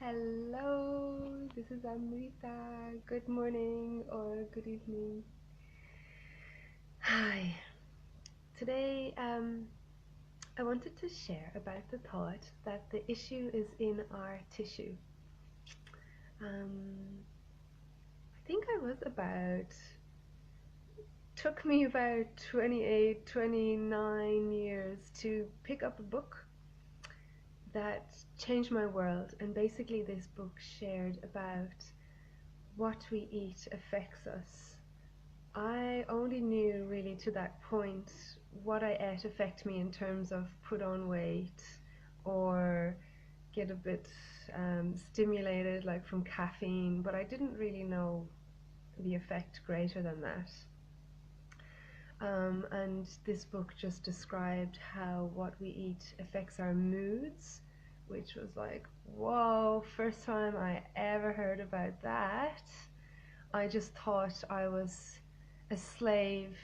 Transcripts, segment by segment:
Hello, this is Amrita. Good morning or good evening. Hi. Today, I wanted to share about the thought that the issue is in our tissue. I think took me about 28, 29 years to pick up a book that changed my world. And basically, this book shared about what we eat affects us. I only knew really to that point what I ate affect me in terms of put on weight or get a bit stimulated like from caffeine, but I didn't really know the effect greater than that. And this book just described how what we eat affects our moods, which was like, whoa, first time I ever heard about that. I just thought I was a slave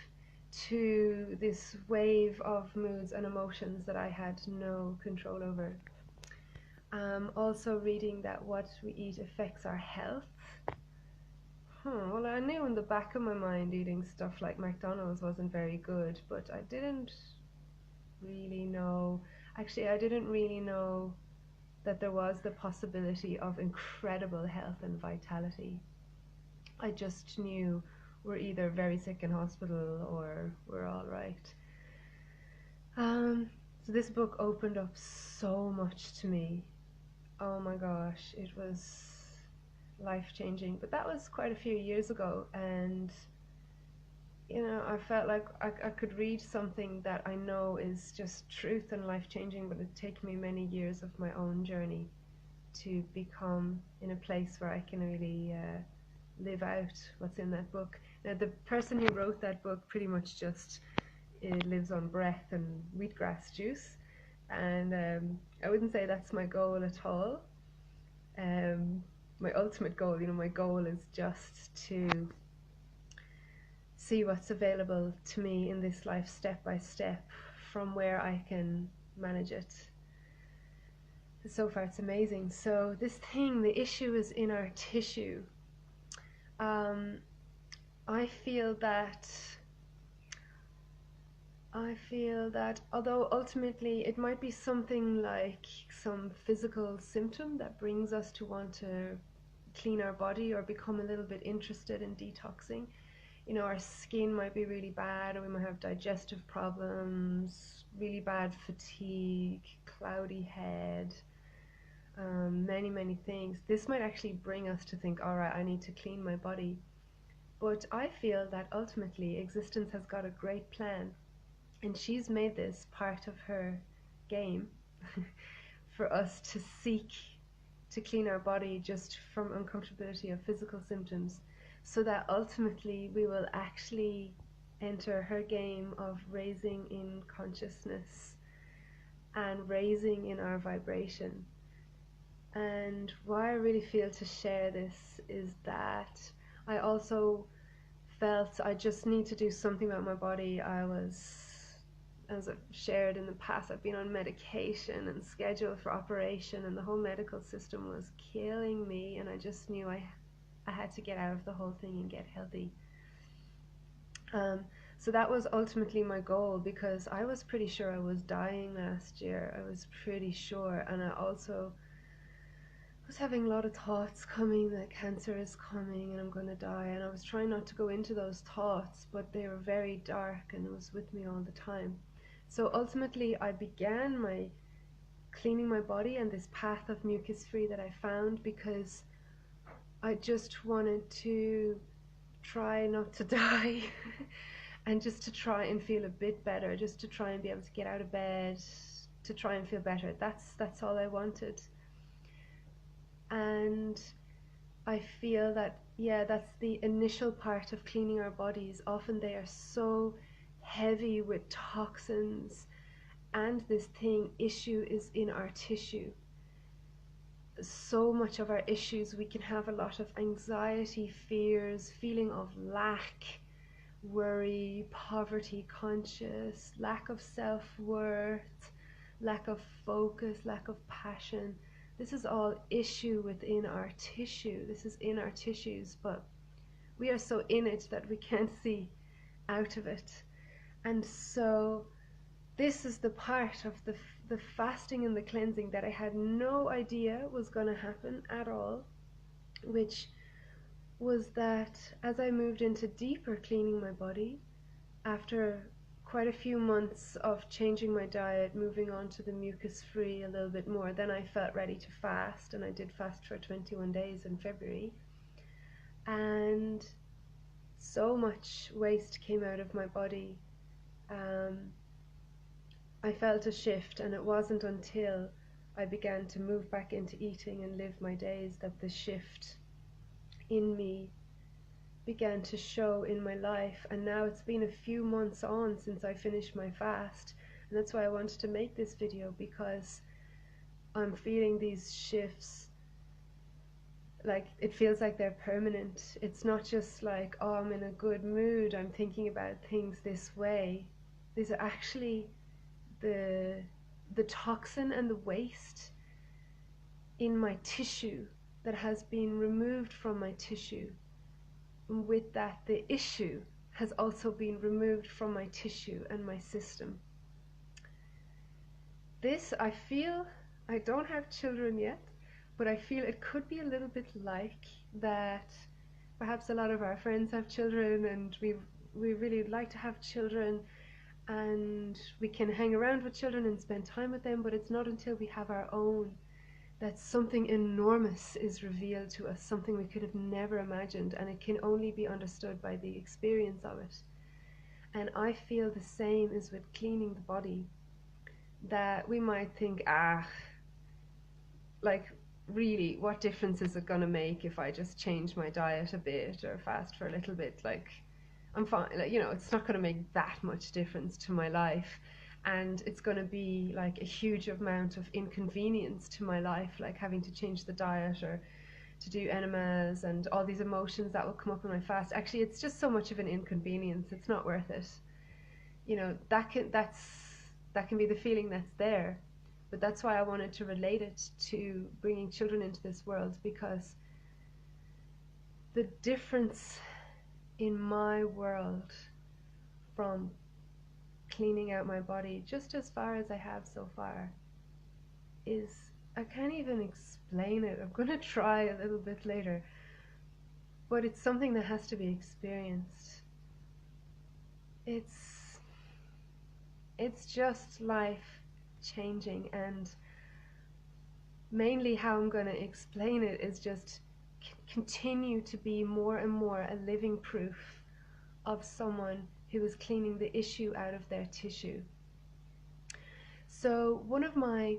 to this wave of moods and emotions that I had no control over. Also reading that what we eat affects our health. Well, I knew in the back of my mind eating stuff like McDonald's wasn't very good, but I didn't really know. Actually, I didn't really know that there was the possibility of incredible health and vitality. I just knew we're either very sick in hospital or we're all right. So this book opened up so much to me. Oh my gosh, it was life-changing. But that was quite a few years ago, and I felt like I could read something that I know is just truth and life-changing, but it'd take me many years of my own journey to become in a place where I can really live out what's in that book. Now, the person who wrote that book pretty much just lives on breath and wheatgrass juice, and I wouldn't say that's my goal at all. My ultimate goal, my goal is just to see what's available to me in this life step by step from where I can manage it. So far it's amazing. So this thing, the issue is in our tissue. I feel that although ultimately it might be something like some physical symptom that brings us to want to clean our body or become a little bit interested in detoxing. Our skin might be really bad, or we might have digestive problems, really bad fatigue, cloudy head, many things. This might actually bring us to think, all right, I need to clean my body. But I feel that ultimately existence has got a great plan, and she's made this part of her game for us to seek to clean our body just from uncomfortability of physical symptoms, so that ultimately we will actually enter her game of raising in consciousness and raising in our vibration. And why I really feel to share this is that I also felt I just need to do something about my body. As I've shared in the past, I've been on medication and scheduled for operation, and the whole medical system was killing me, and I just knew I had to get out of the whole thing and get healthy. So that was ultimately my goal, because I was pretty sure I was dying last year. I was pretty sure, and I also was having a lot of thoughts coming that cancer is coming and I'm going to die, and I was trying not to go into those thoughts, but they were very dark and it was with me all the time. So ultimately I began my cleaning my body and this path of mucus free that I found, because I just wanted to try not to die and just to try and feel a bit better, just to try and be able to get out of bed, to try and feel better. That's all I wanted. And I feel that, yeah, that's the initial part of cleaning our bodies. Often they are so heavy with toxins, and this issue is in our tissue. So much of our issues, we can have a lot of anxiety, fears, feeling of lack, worry, poverty conscious, lack of self-worth, lack of focus, lack of passion. This is all issue within our tissue. This is in our tissues, but we are so in it that we can't see out of it. And so this is the part of the fasting and the cleansing that I had no idea was going to happen at all, which was that as I moved into deeper cleaning my body, after quite a few months of changing my diet, moving on to the mucus-free a little bit more, then I felt ready to fast, and I did fast for 21 days in February. And so much waste came out of my body. I felt a shift, and it wasn't until I began to move back into eating and live my days that the shift in me began to show in my life. And now it's been a few months on since I finished my fast, and that's why I wanted to make this video, because I'm feeling these shifts. Like, it feels like they're permanent. It's not just like, oh, I'm in a good mood, I'm thinking about things this way. These are actually the toxin and the waste in my tissue that has been removed from my tissue. And with that, the issue has also been removed from my tissue and my system. This, I feel, I don't have children yet, but I feel it could be a little bit like that. Perhaps a lot of our friends have children, and we really like to have children, and we can hang around with children and spend time with them, but it's not until we have our own that something enormous is revealed to us, something we could have never imagined, and it can only be understood by the experience of it. And I feel the same is with cleaning the body, that we might think, like, really, what difference is it gonna make if I just change my diet a bit or fast for a little bit? Like, I'm fine, like, you know, it's not going to make that much difference to my life, and it's going to be like a huge amount of inconvenience to my life, like having to change the diet or to do enemas and all these emotions that will come up in my fast. Actually, it's just so much of an inconvenience, it's not worth it. You know, that can be the feeling that's there, but that's why I wanted to relate it to bringing children into this world, because the difference in my world from cleaning out my body just as far as I have so far is, I can't even explain it. I'm going to try a little bit later, but it's something that has to be experienced. It's just life changing, and mainly how I'm going to explain it is just continue to be more and more a living proof of someone who is cleaning the issue out of their tissue. So one of my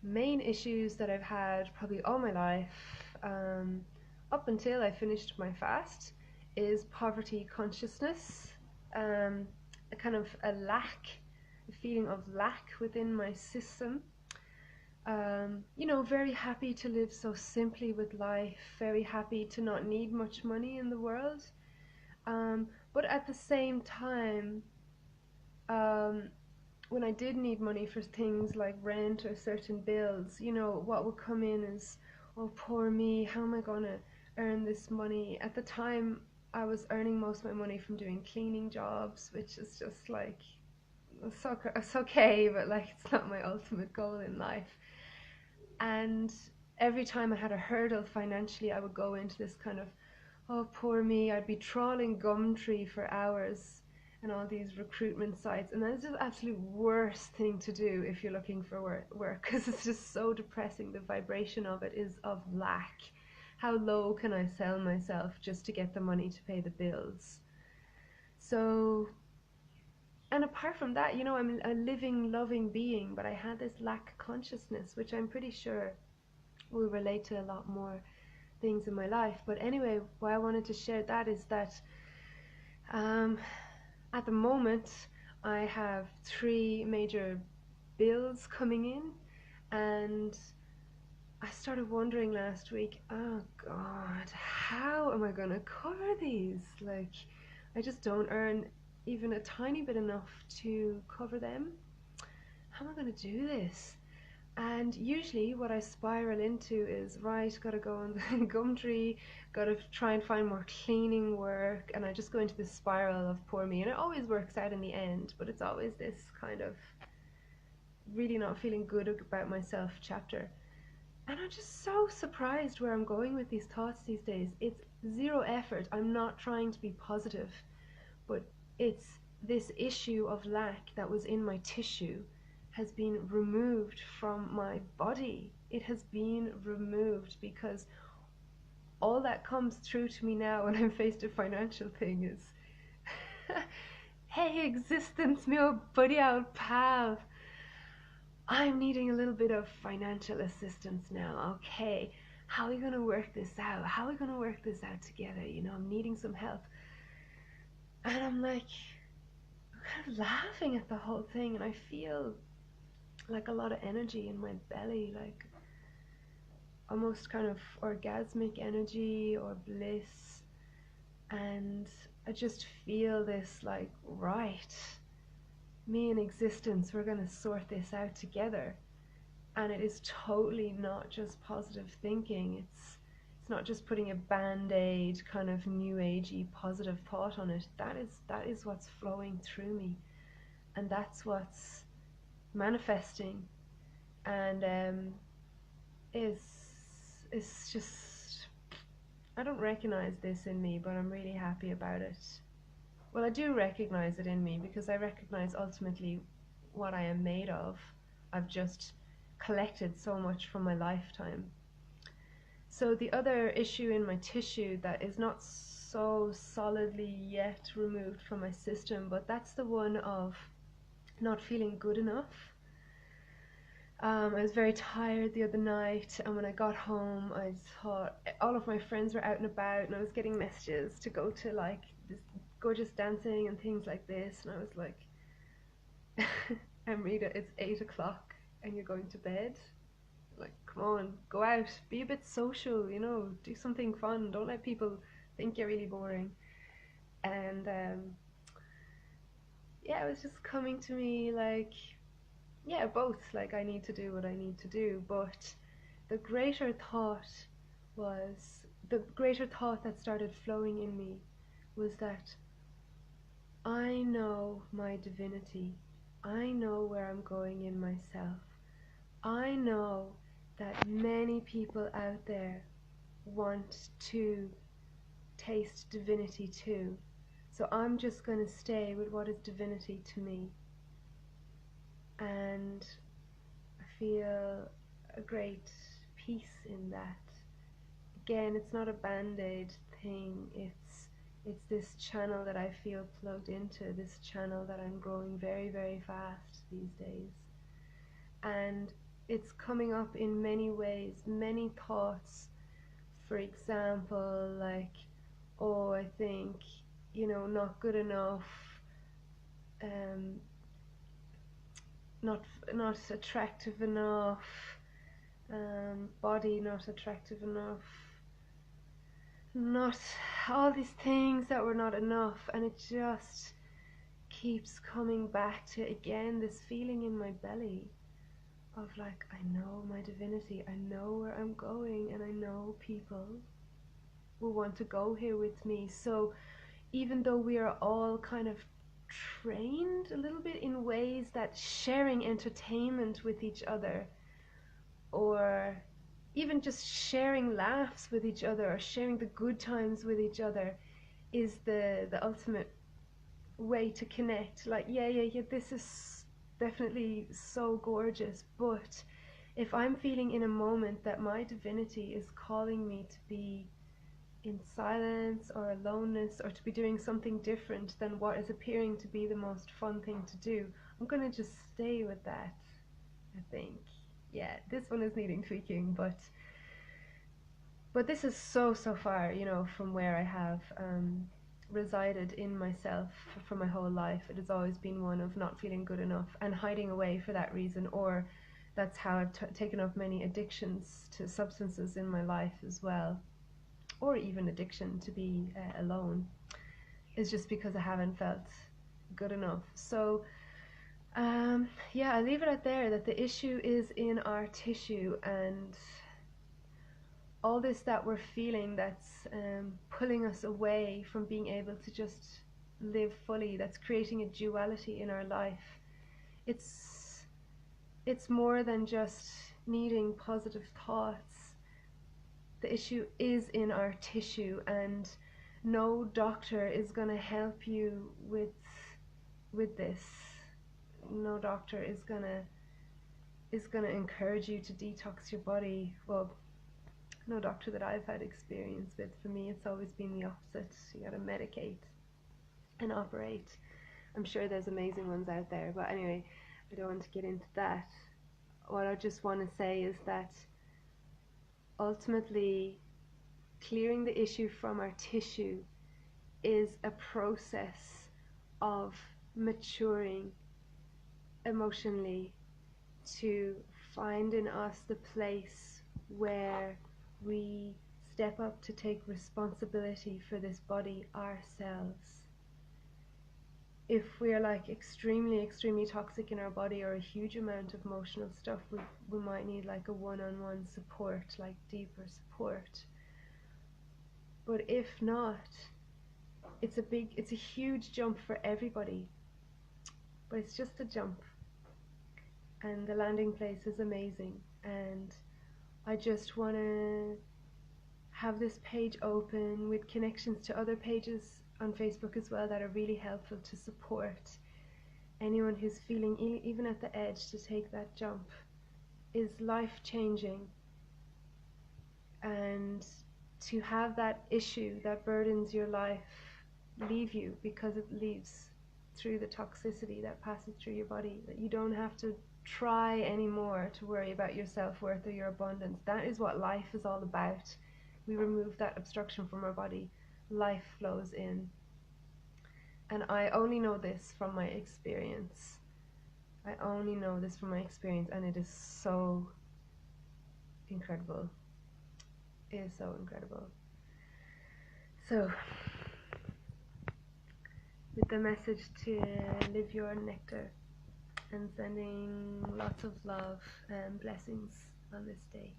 main issues that I've had probably all my life, up until I finished my fast, is poverty consciousness, a kind of a feeling of lack within my system. You know, very happy to live so simply with life, very happy to not need much money in the world. But at the same time, when I did need money for things like rent or certain bills, you know, what would come in is, oh, poor me, how am I gonna earn this money? At the time, I was earning most of my money from doing cleaning jobs, which is just like, it's okay, but like, it's not my ultimate goal in life. And every time I had a hurdle financially, I would go into this kind of, oh, poor me, I'd be trawling Gumtree for hours and all these recruitment sites, and that's just the absolute worst thing to do if you're looking for work, because it's just so depressing. The vibration of it is of lack. How low can I sell myself just to get the money to pay the bills? So, and apart from that, you know, I'm a living, loving being, but I had this lack consciousness, which I'm pretty sure will relate to a lot more things in my life. But anyway, why I wanted to share that is that at the moment I have 3 major bills coming in, and I started wondering last week, oh God, how am I gonna cover these? Like, I just don't earn even a tiny bit enough to cover them. How am I gonna do this? And usually what I spiral into is, right, gotta go on the gum tree, gotta try and find more cleaning work, and I just go into this spiral of poor me. And it always works out in the end, but it's always this kind of really not feeling good about myself chapter. And I'm just so surprised where I'm going with these thoughts these days. It's zero effort. I'm not trying to be positive, but it's this issue of lack that was in my tissue has been removed from my body. It has been removed because all that comes through to me now when I'm faced a financial thing is, hey, existence, me old buddy, old pal. I'm needing a little bit of financial assistance now. Okay, how are we going to work this out? How are we going to work this out together? You know, I'm needing some help. And I'm like, I'm kind of laughing at the whole thing, and I feel like a lot of energy in my belly, like almost kind of orgasmic energy or bliss. And I just feel this, like, right, me and existence, we're going to sort this out together. And it is totally not just positive thinking. It's not just putting a band-aid kind of new agey positive thought on it. That is what's flowing through me, and that's what's manifesting. And is it's just, I don't recognize this in me, but I'm really happy about it. Well, I do recognize it in me because I recognize ultimately what I am made of. I've just collected so much from my lifetime. So the other issue in my tissue that is not so solidly yet removed from my system, but that's the one of not feeling good enough. I was very tired the other night, and when I got home, I thought all of my friends were out and about, and I was getting messages to go to like this gorgeous dancing and things like this, and I was like, Amrita, it's 8 o'clock, and you're going to bed. Like, come on, go out, be a bit social, you know, do something fun. Don't let people think you're really boring. And yeah, it was just coming to me like, yeah, both. Like, I need to do what I need to do, but the greater thought the greater thought that started flowing in me was that I know my divinity. I know where I'm going in myself. I know that many people out there want to taste divinity too. So I'm just going to stay with what is divinity to me. And I feel a great peace in that. Again, it's not a band-aid thing. It's this channel that I feel plugged into, this channel that I'm growing very, very fast these days. And it's coming up in many ways, many thoughts. For example, like, oh, I think, you know, not good enough, um, not attractive enough, body not attractive enough, not all these things that were not enough, and it just keeps coming back to again this feeling in my belly of like, I know my divinity, I know where I'm going, and I know people will want to go here with me. So even though we are all kind of trained a little bit in ways that sharing entertainment with each other, or even just sharing laughs with each other, or sharing the good times with each other, is the ultimate way to connect. Like, yeah, this is definitely so gorgeous, but if I'm feeling in a moment that my divinity is calling me to be in silence or aloneness, or to be doing something different than what is appearing to be the most fun thing to do, I'm gonna just stay with that, I think. Yeah, this one is needing tweaking, but this is so far, you know, from where I have resided in myself for my whole life. It has always been one of not feeling good enough and hiding away for that reason, or that's how I've taken up many addictions to substances in my life as well, or even addiction to be alone, is just because I haven't felt good enough. So Yeah, I leave it at there, that the issue is in our tissue, and all this that we're feeling that's pulling us away from being able to just live fully, that's creating a duality in our life. It's it's more than just needing positive thoughts. The issue is in our tissue, and no doctor is going to help you with this. No doctor is gonna encourage you to detox your body. Well, no doctor that I've had experience with. For me, it's always been the opposite. You gotta medicate and operate. I'm sure there's amazing ones out there, but anyway, I don't want to get into that. What I just want to say is that ultimately, clearing the issue from our tissue is a process of maturing emotionally, to find in us the place where we step up to take responsibility for this body ourselves. If we're like extremely toxic in our body, or a huge amount of emotional stuff, we might need like a one-on-one support, like deeper support. But if not, it's a huge jump for everybody, but it's just a jump, and the landing place is amazing. And I just want to have this page open with connections to other pages on Facebook as well that are really helpful to support anyone who's feeling even at the edge to take that jump. Is life changing, and to have that issue that burdens your life leave you, because it leaves through the toxicity that passes through your body, that you don't have to try anymore to worry about your self-worth or your abundance. That is what life is all about. We remove that obstruction from our body, life flows in. And I only know this from my experience. I only know this from my experience, and it is so incredible. It is so incredible. So, with the message to live your nectar, and sending lots of love and blessings on this day.